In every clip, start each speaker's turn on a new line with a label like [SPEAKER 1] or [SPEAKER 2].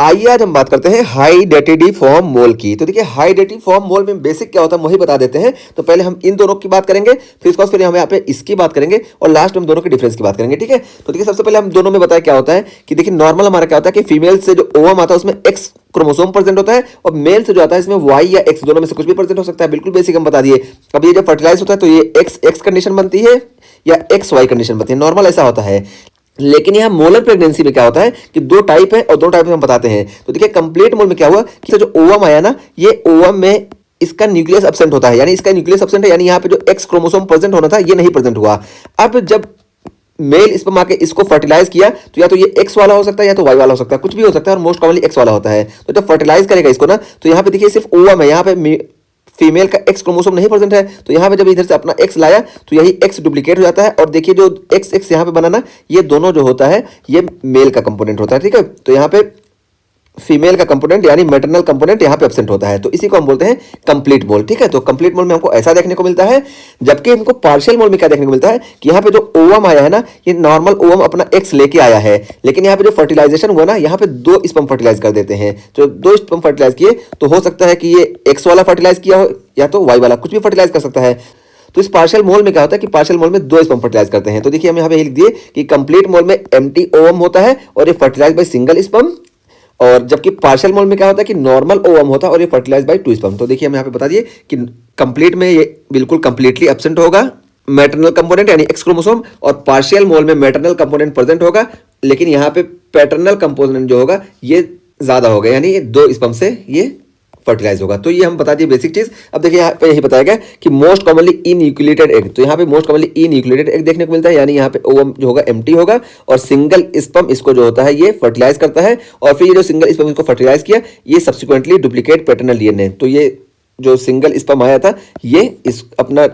[SPEAKER 1] आइए आज हम बात करते हैं हाई डेंसिटी फॉर्म मोल की। तो देखिए हाई डेंसिटी फॉर्म मोल में बेसिक क्या होता है वही बता देते हैं। तो पहले हम इन दोनों की बात करेंगे, फिर हम यहाँ पे इसकी बात करेंगे और लास्ट में हम दोनों के डिफरेंस की बात करेंगे। ठीक है, तो देखिए सबसे पहले हम दोनों में बताया क्या होता है कि देखिए नॉर्मल हमारा क्या होता है कि फीमेल से जो ओवम आता है उसमें एक्स क्रोमोसोम प्रेजेंट होता है और मेल से जो आता है इसमें वाई या एक्स दोनों में से कुछ भी प्रेजेंट हो सकता है। बिल्कुल बेसिक हम बता दिए। अब ये जब फर्टिलाइज होता है तो ये एक्स एक्स कंडीशन बनती है या एक्स वाई कंडीशन बनती है, नॉर्मल ऐसा होता है। लेकिन यहाँ मोलर प्रेगनेंसी में क्या होता है कि दो टाइप है और दो टाइप में हम बताते हैं। तो देखिए कंप्लीट मोल में क्या हुआ कि जो ओवम आया ना, ये ओवम में इसका न्यूक्लियस एब्सेंट होता है, यानी इसका न्यूक्लियस एब्सेंट है, यानी यहाँ पे जो एक्स क्रोमोसोम प्रेजेंट होना था ये नहीं प्रेजेंट हुआ। अब जब मेल स्पर्म आके इसको फर्टिलाइज किया तो या तो ये एक्स वाला हो सकता है या तो वाई वाला हो सकता है, कुछ भी हो सकता है और मोस्ट कॉमनली एक्स वाला होता है। तो जब फर्टिलाइज करेगा इसको ना, तो यहाँ पे देखिए सिर्फ ओवम है, यहाँ पे फीमेल का एक्स क्रोमोसोम नहीं प्रेजेंट है। तो यहाँ पे जब इधर से अपना एक्स लाया तो यही एक्स डुप्लीकेट हो जाता है और देखिए जो एक्स एक्स यहाँ पे बना ना, ये दोनों जो होता है ये मेल का कंपोनेंट होता है। ठीक है, तो यहाँ पे फीमेल का कंपोनेंट यानी मैटरनल कंपोनेंट यहाँ पे एब्सेंट होता है, तो इसी को हम बोलते हैं कंप्लीट मोल। ठीक है, तो कंप्लीट मोल में हमको ऐसा देखने को मिलता है। जबकि हमको पार्शियल मोल में क्या देखने को मिलता है कि यहाँ पे जो ओवम आया है ना, ये नॉर्मल ओवम अपना एक्स लेके आया है, लेकिन यहाँ पे जो फर्टिलाइजेशन हुआ ना, यहाँ पे दो स्पर्म फर्टिलाइज कर देते हैं। जो दो स्पर्म फर्टिलाइज किए तो हो सकता है कि ये एक्स वाला फर्टिलाइज किया हो या तो वाई वाला, कुछ भी फर्टिलाइज कर सकता है। तो इस पार्शियल मोल में क्या होता है कि पार्शियल मोल में दो स्पर्म फर्टिलाइज करते हैं। तो देखिए हम यहाँ पे लिख दिए कि कंप्लीट मोल में एम्प्टी ओवम होता है और ये फर्टिलाइज बाय सिंगल स्पर्म, और जबकि पार्शियल मोल में क्या होता है कि नॉर्मल ओवम होता है और ये फर्टिलाइज बाय टू स्पर्म। तो देखिए हम यहाँ पे बता दिए कि कंप्लीट में ये बिल्कुल कंप्लीटली एब्सेंट होगा मैटरनल कंपोनेंट यानी एक्स क्रोमोसोम, और पार्शियल मोल में मैटरनल कंपोनेंट प्रेजेंट होगा, लेकिन यहाँ पे पैटर्नल कंपोनेंट जो होगा ये ज्यादा होगा, यानी दो स्पर्म से ये फर्टिलाइज होगा। तो ये हम बता दिए बेसिक चीज। अब देखिए यहाँ पे यही बताया गया कि मोस्ट कॉमनली इनयूक्लिएटेड एग, तो यहाँ पे मोस्ट कॉमनली इनयूक्लिएटेड एग देखने को मिलता है, यानी यहाँ पे ओवम जो होगा एम्प्टी होगा और सिंगल स्पर्म इसको जो होता है ये फर्टिलाइज करता है, और फिर ये जो सिंगल स्पर्म इसको फर्टिलाइज किया ये सब्सिक्वेंटली डुप्लीकेट पैटर्नल डीएनए। तो ये जो सिंगल स्पर्म आया था ये इस अपना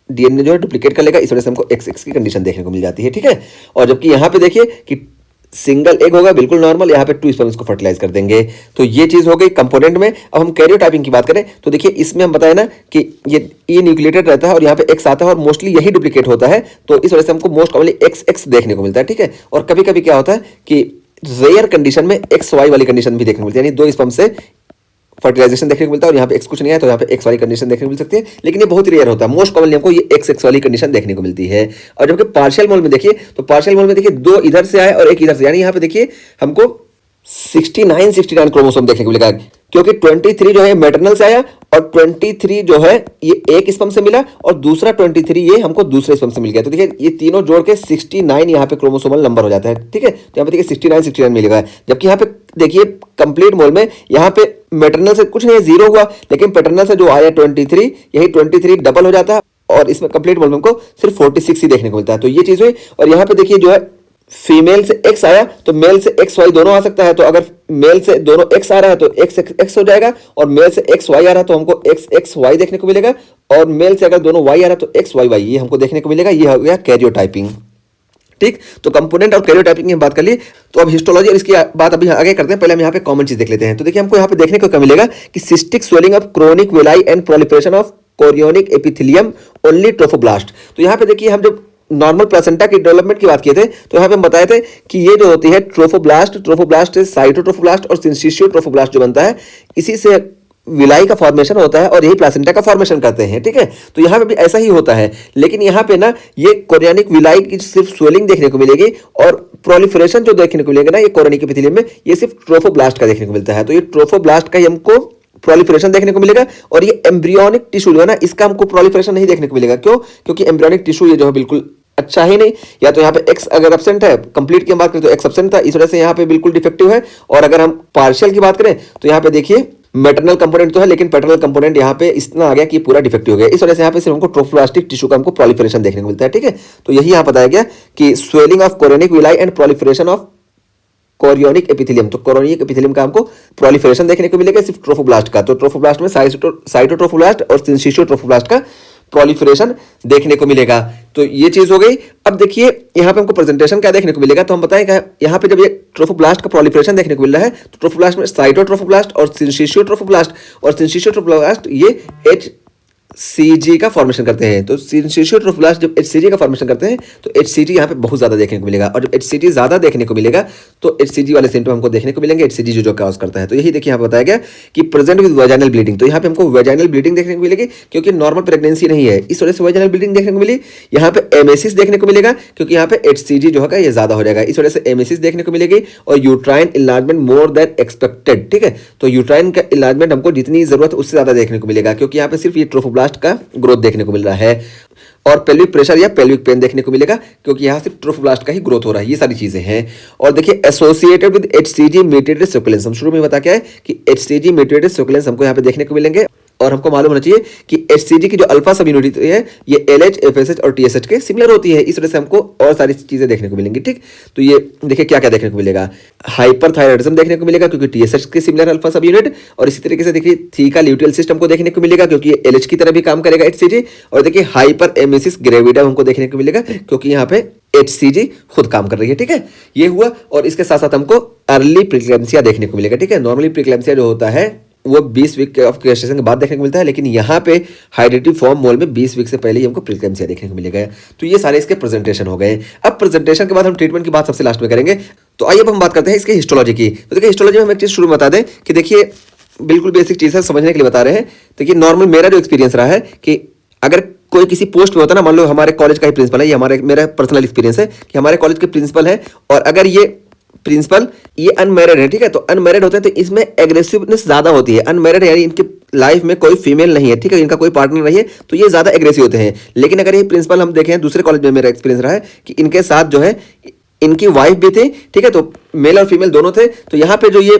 [SPEAKER 1] डीएनए जो है डुप्लीकेट कर लेगा, इस वजह से हमको एक्स एक्स की कंडीशन देखने को मिल जाती है। ठीक है, और जबकि यहाँ पे देखिए कि सिंगल एग होगा बिल्कुल नॉर्मल, यहाँ पे टू स्पर्म इसको फर्टिलाइज कर देंगे। तो ये चीज हो गई कंपोनेंट में। अब हम कैरियोटाइपिंग की बात करें तो देखिए इसमें हम बताए ना कि ये ई न्यूक्लिएटेड रहता है और यहाँ पे एक्स आता है और मोस्टली यही डुप्लीकेट होता है, तो इस वजह से हमको मोस्ट कॉमनली एक्स एक्स देखने को मिलता है। ठीक है, और कभी कभी क्या होता है कि रेयर कंडीशन में एक्स वाई वाली कंडीशन भी देखने को मिलती है, यानी दो स्पर्म से फर्टिलाइजेशन देखने को मिलता है और यहाँ पे एक्स कुछ नहीं है तो यहाँ पे एक्स वाली कंडीशन देखने को मिल सकती है, लेकिन ये बहुत रेयर होता है। मोस्ट कॉमनली हमको ये एक्स एक्स वाली कंडीशन देखने को मिलती है। और जबकि पार्शियल मोल में देखिए तो पार्शियल मोल में देखिए दो इधर से आए और एक इधर से, यानी यहाँ पे देखिए हमको 69 क्रोमोसोम देखने को मिलेगा, क्योंकि 23 जो है मैटरनल से आया और 23 जो है ये एक स्पर्म से मिला और दूसरा 23 ये हमको दूसरे स्पर्म से मिल गया। तो देखिए ये तीनों जोड़ के 69 यहाँ पे क्रोमोसोमल नंबर हो जाता है। ठीक है, तो यहाँ पे देखिए 69 मिलेगा। जबकि यहाँ पे देखिए कंप्लीट मोल में यहाँ पे मैटरनल से कुछ नहीं है, जीरो हुआ, लेकिन पैटर्नल से जो आया 23 यही 23 डबल हो जाता है और इसमें कंप्लीट मोल में हमको सिर्फ 46 ही देखने को मिलता है। तो ये चीज हुई। और यहाँ पे देखिए जो है फीमेल से एक्स आया तो मेल से एक्स वाई दोनों आ सकता है, तो अगर मेल से दोनों एक्स आ रहा है तो एक्स एक्स हो जाएगा और मेल से एक्स वाई आ रहा है तो हमको एक्स एक्स वाई देखने को मिलेगा, और मेल से अगर दोनों वाई आ रहा है तो एक्स वाई वाई ये हमको देखने को मिलेगा। ये हो गया कैरियोटाइपिंग। ठीक, तो कंपोनेंट और कैरियोटाइपिंग की बात कर लिए, तो अब हिस्टोलॉजी और इसकी बात अभी आगे करते हैं। पहले हम यहाँ पे कॉमन चीज देख लेते हैं। तो देखिए हमको यहाँ पे देखने को क्या मिलेगा कि cystic swelling of chronic villi and proliferation of chorionic epithelium only trophoblast. तो यहाँ पे देखिए हम जब नॉर्मल प्लेसेंटा की डेवलपमेंट की बात किए थे तो यहाँ पे हम बताए थे कि ये जो होती है ट्रोफोब्लास्ट से साइटोट्रोफोब्लास्ट और सिंसिशियोट्रोफोब्लास्ट जो बनता है, इसी से विलाई का फॉर्मेशन होता है और यही प्लेसेंटा का फॉर्मेशन करते हैं। ठीक है, तो यहाँ पे भी ऐसा ही होता है, लेकिन यहाँ पे ना ये कोरियोनिक विलाई की सिर्फ स्वेलिंग देखने को मिलेगी और प्रोलिफरेशन जो देखने को मिलेगा ना ये कोरियोनिक एपिथेलियम में, ये सिर्फ ट्रोफोब्लास्ट का देखने को मिलता है। तो ये ट्रोफोब्लास्ट का ही हमको प्रोलिफरेशन देखने को मिलेगा, और ये एम्ब्रियोनिक टिश्यू जो है ना इसका हमको प्रोलिफरेशन नहीं देखने को मिलेगा। क्यों? क्योंकि एम्ब्रियोनिक टिश्यू ये जो है बिल्कुल अच्छा ही नहीं, या तो यहाँ पे एक्स अगर एब्सेंट है, कंप्लीट की बात करें तो एक्स एब्सेंट था, इस वजह से यहाँ पे बिल्कुल डिफेक्टिव है। और अगर हम पार्शियल की बात करें तो यहाँ पे देखिए मैटरनल कंपोनेंट तो है, लेकिन पैटर्नल कंपोनेंट यहाँ पे इतना आ गया कि पूरा डिफेक्टिव हो गया। इस वजह से यहाँ पे सिर्फ हमको ट्रोफोब्लास्टिक टिश्यू का हमको प्रोलिफरेशन देखने को मिलता है। ठीक है, तो यही यहाँ बताया गया कि swelling of chorionic villi and proliferation of chorionic epithelium. तो कोरियोनिक एपिथेलियम का हमको प्रोलिफरेशन देखने को मिलेगा सिर्फ ट्रोफोब्लास्ट का। तो ट्रोफोब्लास्ट में साइटोट्रोफोब्लास्ट और सिंसिशियोट्रोफोब्लास्ट का प्रोलिफरेशन देखने को मिलेगा। तो ये चीज हो गई। अब देखिए यहाँ पे हमको प्रेजेंटेशन क्या देखने को मिलेगा, तो हम बताएं क्या यहाँ पे जब ये ट्रोफोब्लास्ट का प्रोलिफरेशन देखने को मिल रहा है तो ट्रोफोब्लास्ट में साइटोट्रोफोब्लास्ट और सिंसिशियोट्रोफोब्लास्ट ये HCG का फॉर्मेशन करते हैं। तो सिंसिशियो ट्रोफोब्लास्ट जब HCG का फॉर्मेशन करते हैं तो HCG यहाँ पे बहुत ज़्यादा देखने को मिलेगा, और जब HCG ज़्यादा देखने को मिलेगा तो HCG वाले सिम्टम हमको देखने को मिलेंगे, HCG जो कॉज करता है। तो यही देखिए यहाँ पे बताया गया कि प्रेजेंट विद वेजाइनल ब्लीडिंग, तो यहाँ पे हमको वेजाइनल ब्लीडिंग देखने को मिलेगी क्योंकि नॉर्मल प्रेगनेंसी नहीं है, इस वजह से वेजाइनल ब्लीडिंग देखने को मिली। यहाँ पे एमेसिस देखने को मिलेगा क्योंकि यहाँ पे HCG जो है ये ज़्यादा हो जाएगा, इस वजह से एमेसिस देखने को मिलेगी। और uterine enlargement more than expected, ठीक है, तो यूट्राइन का इनलार्जमेंट हमको जितनी जरूरत है उससे ज़्यादा देखने को मिलेगा क्योंकि यहाँ पे सिर्फ ये ट्रोफोब्लास्ट का ग्रोथ देखने को मिल रहा है। और पेल्विक प्रेशर या पेल्विक पेन देखने को मिलेगा क्योंकि यहाँ सिर्फ ट्रोफोब्लास्ट का ही ग्रोथ हो रहा है। ये सारी चीजें हैं। और देखिए एसोसिएटेड विद HCG मीडिएटेड सर्कुलेंस, हम शुरू में बता क्या है कि HCG मीडिएटेड सर्कुलेंस हमको यहाँ पे देखने को मिलेंगे। और हमको मालूम होना चाहिए कि HCG की जो अल्फा सब यूनिट है ये LH, FSH और TSH के सिमिलर होती है, इस वजह से हमको और सारी चीजें देखने को मिलेंगी। ठीक, तो ये देखिए क्या क्या देखने को मिलेगा। हाइपरथायराइडिज्म देखने को मिलेगा क्योंकि TSH के सिमिलर अल्फा सब यूनिट, और इसी तरीके से देखिए थीका ल्यूटियल सिस्टम को देखने को मिलेगा क्योंकि ये LH की तरह भी काम करेगा HCG। और देखिए हाइपर एमेसिस ग्रेविडम हमको देखने को मिलेगा क्योंकि यहाँ पे HCG खुद काम कर रही है। ठीक है, ये हुआ। और इसके साथ साथ हमको अर्ली प्रीक्लेम्सिया देखने को मिलेगा। ठीक है, नॉर्मली प्रीक्लेम्सिया जो होता है वो 20 वीक ऑफ गेस्टेशन के बाद देखने को मिलता है, लेकिन यहाँ पे हाइड्रेटिव फॉर्म मोल में 20 वीक से पहले ही हमको प्रीक्लेम्सिया देखने को मिलेगा। तो ये सारे इसके प्रेजेंटेशन हो गए। अब प्रेजेंटेशन के बाद हम ट्रीटमेंट की बात सबसे लास्ट में करेंगे। तो आइए अब हम बात करते हैं इसके हिस्टोलॉजी की। तो देखिए हिस्टोलॉजी में हम एक चीज शुरू में बता दें कि देखिए बिल्कुल बेसिक चीज है, समझने के लिए बता रहे हैं। देखिए नॉर्मल मेरा जो एक्सपीरियंस रहा है कि अगर कोई किसी पोस्ट में होता है ना, मान लो हमारे कॉलेज का ही प्रिंसिपल है, ये मेरा पर्सनल एक्सपीरियंस है कि हमारे कॉलेज के प्रिंसिपल है, और अगर ये प्रिंसिपल ये अनमैरिड है, ठीक है, तो अनमैरिड होते हैं तो इसमें एग्रेसिवनेस ज्यादा होती है। अनमैरिड यानी इनके लाइफ में कोई फीमेल नहीं है, ठीक है, इनका कोई पार्टनर नहीं है, तो ये ज्यादा एग्रेसिव होते हैं। लेकिन अगर ये प्रिंसिपल हम देखें दूसरे कॉलेज में, मेरा एक्सपीरियंस रहा है कि इनके साथ जो है इनकी वाइफ भी थी, ठीक है, तो मेल और फीमेल दोनों थे। तो यहाँ पे जो ये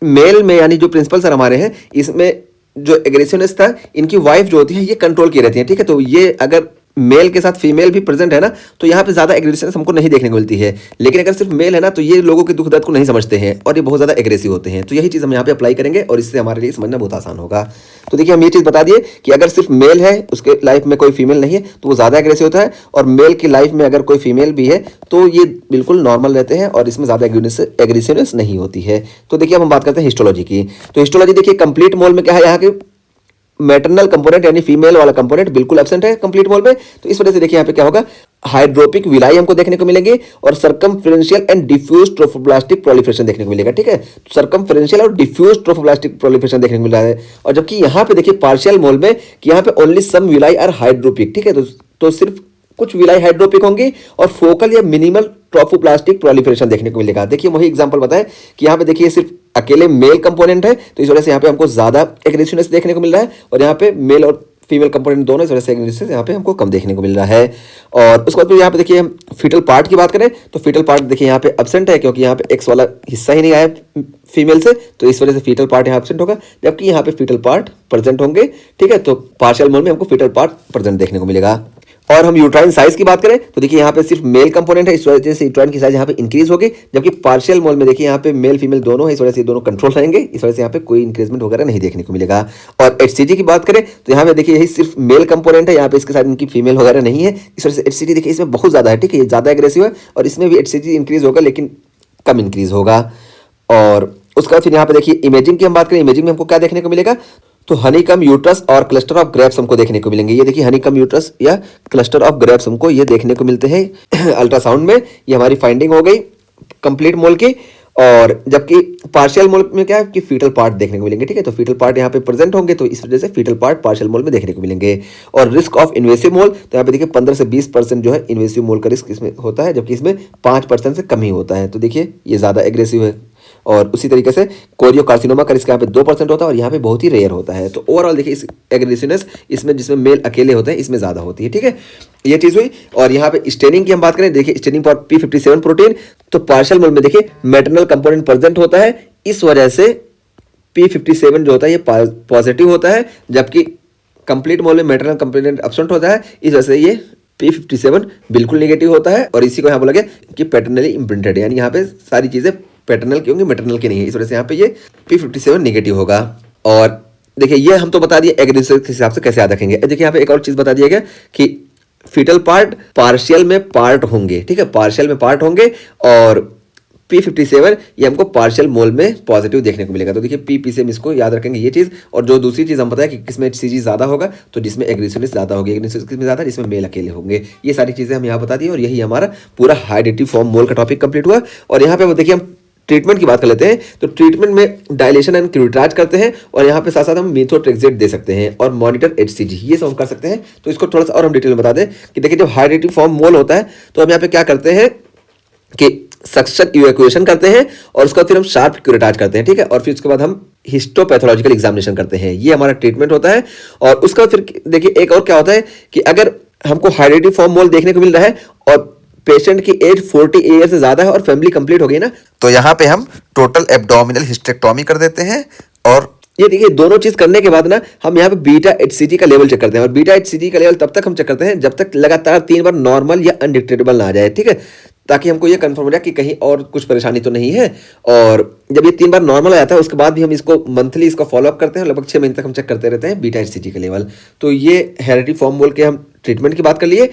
[SPEAKER 1] मेल में यानी जो प्रिंसिपल सर हमारे हैं, इसमें जो एग्रेसिवनेस था इनकी वाइफ जो होती है ये कंट्रोल की रहती है। ठीक है, तो ये अगर मेल के साथ फीमेल भी प्रेजेंट है ना, तो यहाँ पे ज्यादा एग्रेसिवनेस हमको नहीं देखने को मिलती है। लेकिन अगर सिर्फ मेल है ना, तो ये लोगों के दुख दर्द को नहीं समझते हैं और ये बहुत ज्यादा एग्रेसिव होते हैं। तो यही चीज हम यहाँ पे अप्लाई करेंगे और इससे हमारे लिए समझना बहुत आसान होगा। तो देखिए हम ये चीज बता दिए कि अगर सिर्फ मेल है, उसके लाइफ में कोई फीमेल नहीं है, तो वो ज्यादा एग्रेसिव होता है, और मेल की लाइफ में अगर कोई फीमेल भी है तो ये बिल्कुल नॉर्मल रहते हैं और इसमें ज्यादा एग्रेसिवनेस नहीं होती है। तो देखिए अब हम बात करते हैं हिस्टोलॉजी की। तो हिस्टोलॉजी देखिए कंप्लीट मोल में क्या है, यहाँ के मैटरनल कंपोनेंट यानी फीमेल वाला कंपोनेंट बिल्कुल एब्सेंट है कंप्लीट मोल में। तो इस वजह से देखिए यहाँ पे क्या होगा, हाइड्रोपिक विलाई हमको देखने को मिलेंगे और circumferential and diffuse trophoblastic proliferation देखने को मिलेगा। ठीक है, सर्कमफ्रेंशियल और डिफ्यूज ट्रोफोब्लास्टिक प्रोलिफरेशन देखने को मिल रहा है। और जबकि यहाँ पे देखिए पार्शियल मोल में कि यहाँ पे only some villi are hydropic. ठीक है, तो सिर्फ कुछ विलाई हाइड्रोपिक होंगी और फोकल या मिनिमल ट्रोफोप्लास्टिक प्रोलिफरेशन देखने को मिलेगा। देखिए वही एग्जांपल बताएं कि यहाँ पे देखिए सिर्फ अकेले मेल कंपोनेंट है, तो इस वजह से यहाँ पे हमको ज्यादा एग्रेसिवनेस देखने को मिल रहा है, और यहाँ पे मेल और फीमेल कंपोनेंट दोनों, इस वजह से एग्रेसिवनेस यहाँ पे हमको कम देखने को मिल रहा है। और उसके बाद यहाँ पे देखिए हम फीटल पार्ट की बात करें तो फीटल पार्ट देखिए यहाँ पे एब्सेंट है क्योंकि यहाँ पे एक्स वाला हिस्सा ही नहीं आया फीमेल से, तो इस वजह से फीटल पार्ट यहाँ एब्सेंट होगा, जबकि यहाँ पे फीटल पार्ट प्रेजेंट होंगे। ठीक है, तो पार्शियल मोल में हमको फीटल पार्ट प्रेजेंट देखने को मिलेगा। और हम यूट्राइन साइज की बात करें तो देखिए यहाँ पे सिर्फ मेल कंपोनेंट है, इस वजह से यूट्राइन की साइज यहाँ पे इंक्रीज होगी, जबकि पार्शियल मोल में देखिए यहाँ पे मेल फीमेल दोनों है, इस वजह से दोनों कंट्रोल रहेंगे, इस वजह से यहाँ पे कोई इंक्रीजमेंट वगैरह नहीं देखने को मिलेगा। और HCG की बात करें तो यहाँ पे देखिए यही सिर्फ मेल कंपोनेंट है, यहाँ पे इसके साथ इनकी फीमेल वगैरह नहीं है, इस वजह से HCG देखिए इसमें बहुत ज्यादा है। ठीक है, ये ज्यादा एग्रेसिव है और इसमें भी HCG इंक्रीज होगा लेकिन कम इंक्रीज होगा। और उसके बाद फिर यहाँ पे देखिए इमेजिंग की हम बात करें, इमेजिंग में हमको क्या देखने को मिलेगा, तो हनीकम यूट्रस और क्लस्टर ऑफ ग्रेप्स हमको देखने को मिलेंगे। ये देखिए हनीकम यूट्रस या क्लस्टर ऑफ ग्रेप्स हमको ये देखने को मिलते हैं अल्ट्रासाउंड में। ये हमारी फाइंडिंग हो गई कंप्लीट मोल की। और जबकि पार्शियल मोल में क्या है कि फीटल पार्ट देखने को मिलेंगे। ठीक है, तो फीटल पार्ट यहाँ पे प्रेजेंट होंगे, तो इस वजह से फीटल पार्ट पार्शियल मोल में देखने को मिलेंगे। और रिस्क ऑफ इन्वेसिव मोल, तो यहाँ पे देखिए 15 से 20% जो है इन्वेसिव मोल का रिस्क इसमें होता है, जबकि इसमें 5% से कम ही होता है। तो देखिए ये ज्यादा एग्रेसिव है। और उसी तरीके से कोरियोकार्सिनोमा का रिस्क यहाँ पे 2% होता है और यहाँ पे बहुत ही रेयर होता है। तो ओवरऑल देखिए इस एग्रेसिवनेस इसमें जिसमें मेल अकेले होते हैं इसमें ज्यादा होती है। ठीक है, ये चीज हुई। और यहाँ पे स्टेनिंग की हम बात करें, देखिए स्टेनिंग फॉर P57 प्रोटीन, तो पार्शियल मोल में देखिए मैटरनल कंपोनेंट प्रेजेंट होता है, इस वजह से P57 जो होता है ये पॉजिटिव होता है, जबकि कंप्लीट मोल में मैटरनल कंपोनेंट एब्सेंट होता है, इस वजह से ये P57 बिल्कुल नेगेटिव होता है। और इसी को यहाँ बोला गया कि पैटर्नली इम्प्रिंटेड, यानी यहाँ पे सारी चीजें पैटर्नल की होंगी, मैटरनल की नहीं है, इस वजह से यहाँ पे ये P57 नेगेटिव होगा। और देखिए ये हम तो बता दिए एग्रेसिव के हिसाब से कैसे याद रखेंगे। देखिए यहाँ पे एक और चीज बता दिया गया कि फीटल पार्ट पार्शियल में पार्ट होंगे। ठीक है, पार्शियल में पार्ट होंगे और P57 ये हमको पार्शियल मोल में पॉजिटिव देखने को मिलेगा। तो देखिए P से हम इसको याद रखेंगे ये चीज़। और जो दूसरी चीज़ हम पता है कि किसमें HCG ज़्यादा होगा, तो जिसमें एग्रेसिवनेस ज़्यादा होगी, एग्रेसिवनेस किसमें ज़्यादा, जिसमें मेल अकेले होंगे। ये सारी चीज़ें हम यहाँ बता दी और यही हमारा पूरा हाई डेटिव फॉर्म मोल का टॉपिक कंप्लीट हुआ। और यहाँ पे देखिए हम ट्रीटमेंट की बात कर लेते हैं। तो ट्रीटमेंट में डायलेशन एंड क्यूरेटाज करते हैं और यहाँ पे साथ साथ हम मेथोट्रेक्सेट दे सकते हैं और मॉनिटर HCG, ये सब हम कर सकते हैं। तो इसको थोड़ा सा और हम डिटेल में बता दें कि देखिए जब हाई डेटिव फॉर्म मोल होता है तो हम यहाँ पे क्या करते हैं कि सक्शन इवैक्यूएशन करते हैं और उसके बाद फिर हम शार्प क्यूरेटाज करते हैं, ठीक है। और फिर उसके बाद हम हिस्टोपैथोलॉजिकल एग्जामिनेशन करते हैं, ये हमारा ट्रीटमेंट होता है। और उसके बाद फिर देखिए एक और क्या होता है कि अगर हमको हाई डेटिव फॉर्म मोल देखने को मिल रहा है और पेशेंट की एज 40 ईयर से ज्यादा है और फैमिली कंप्लीट हो गई ना, तो यहाँ पे हम टोटल एब्डोमिनल हिस्टेक्टोमी कर देते हैं। और ये देखिए दोनों चीज करने के बाद ना हम यहाँ पे बीटा HCG का लेवल चेक करते हैं। और बीटा HCG का लेवल तब तक हम चेक करते हैं जब तक लगातार 3 बार नॉर्मल या अनडिटेक्टेबल ना आ जाए, ठीक है, ताकि हमको ये कंफर्म हो जाए कि कहीं और कुछ परेशानी तो नहीं है। और जब ये 3 बार नॉर्मल आ जाता है उसके बाद भी हम इसको मंथली इसका फॉलोअप करते हैं, लगभग 6 महीने तक हम चेक करते रहते हैं बीटा HCG का लेवल। तो ये हेरिडिटी फॉर्म मोल के हम ट्रीटमेंट की बात कर लिए।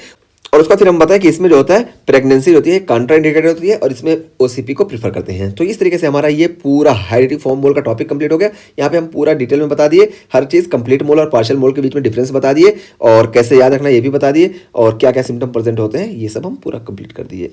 [SPEAKER 1] और उसका फिर हम बताएं कि इसमें जो होता है प्रेगनेंसी होती है, कॉन्ट्राइंडिकेटेड होती है और इसमें OCP को प्रीफर करते हैं। तो इस तरीके से हमारा ये पूरा हेरिडिटी फॉर्म मोल का टॉपिक कंप्लीट हो गया। यहाँ पे हम पूरा डिटेल में बता दिए, हर चीज़ कंप्लीट मोल और पार्शियल मोल के बीच में डिफरेंस बता दिए और कैसे याद रखना ये भी बता दिए और क्या क्या सिम्टम प्रेजेंट होते हैं ये सब हम पूरा कंप्लीट कर दिए।